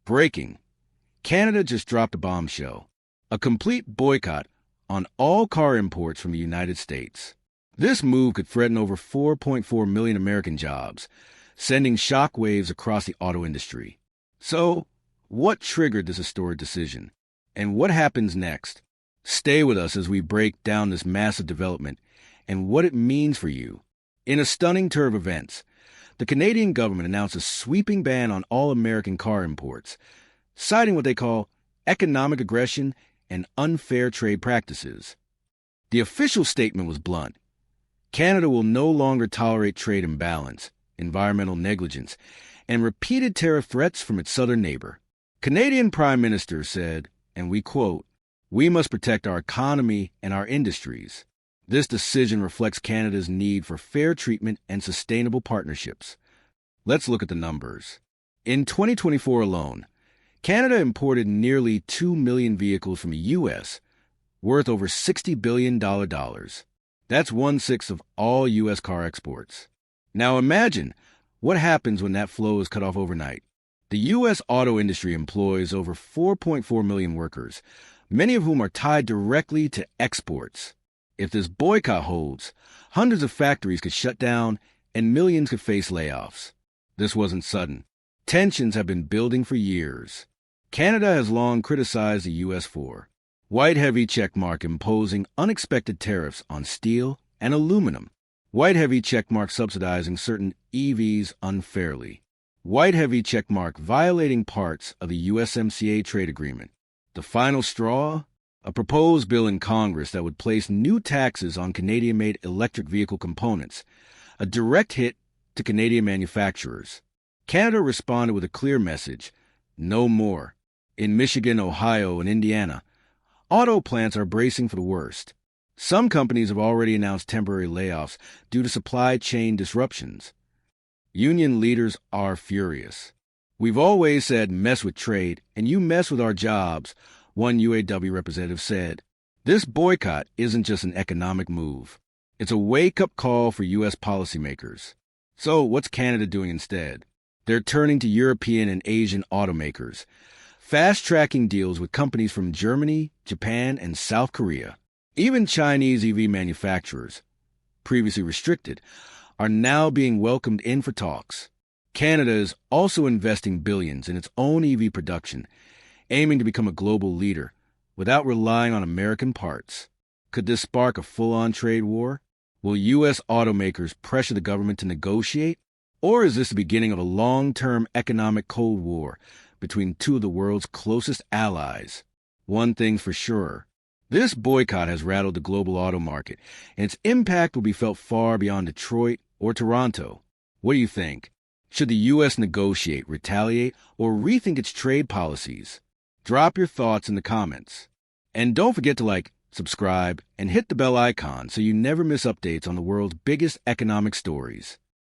Breaking. Canada just dropped a bombshell. A complete boycott on all car imports from the United States. This move could threaten over 4.4 million American jobs, sending shockwaves across the auto industry. So, what triggered this historic decision? And what happens next? Stay with us as we break down this massive development and what it means for you. In a stunning turn of events, the Canadian government announced a sweeping ban on all American car imports, citing what they call economic aggression and unfair trade practices. The official statement was blunt. Canada will no longer tolerate trade imbalance, environmental negligence, and repeated tariff threats from its southern neighbor. Canadian Prime Minister said, and we quote, "We must protect our economy and our industries." This decision reflects Canada's need for fair treatment and sustainable partnerships. Let's look at the numbers. In 2024 alone, Canada imported nearly 2 million vehicles from the U.S., worth over $60 billion. That's 1/6 of all U.S. car exports. Now imagine what happens when that flow is cut off overnight. The U.S. auto industry employs over 4.4 million workers, many of whom are tied directly to exports. If this boycott holds, hundreds of factories could shut down and millions could face layoffs. This wasn't sudden. Tensions have been building for years. Canada has long criticized the U.S. for white-heavy checkmark imposing unexpected tariffs on steel and aluminum, white-heavy checkmark subsidizing certain EVs unfairly, white-heavy checkmark violating parts of the USMCA trade agreement. The final straw? A proposed bill in Congress that would place new taxes on Canadian-made electric vehicle components, a direct hit to Canadian manufacturers. Canada responded with a clear message: no more. In Michigan, Ohio, and Indiana, auto plants are bracing for the worst. Some companies have already announced temporary layoffs due to supply chain disruptions. Union leaders are furious. "We've always said mess with trade, and you mess with our jobs," one UAW representative said. This boycott isn't just an economic move. It's a wake-up call for U.S. policymakers. So what's Canada doing instead? They're turning to European and Asian automakers, fast-tracking deals with companies from Germany, Japan, and South Korea. Even Chinese EV manufacturers, previously restricted, are now being welcomed in for talks. Canada is also investing billions in its own EV production, aiming to become a global leader without relying on American parts. Could this spark a full-on trade war? Will U.S. automakers pressure the government to negotiate? Or is this the beginning of a long-term economic Cold War between two of the world's closest allies? One thing's for sure. This boycott has rattled the global auto market, and its impact will be felt far beyond Detroit or Toronto. What do you think? Should the U.S. negotiate, retaliate, or rethink its trade policies? Drop your thoughts in the comments. And don't forget to like, subscribe, and hit the bell icon so you never miss updates on the world's biggest economic stories.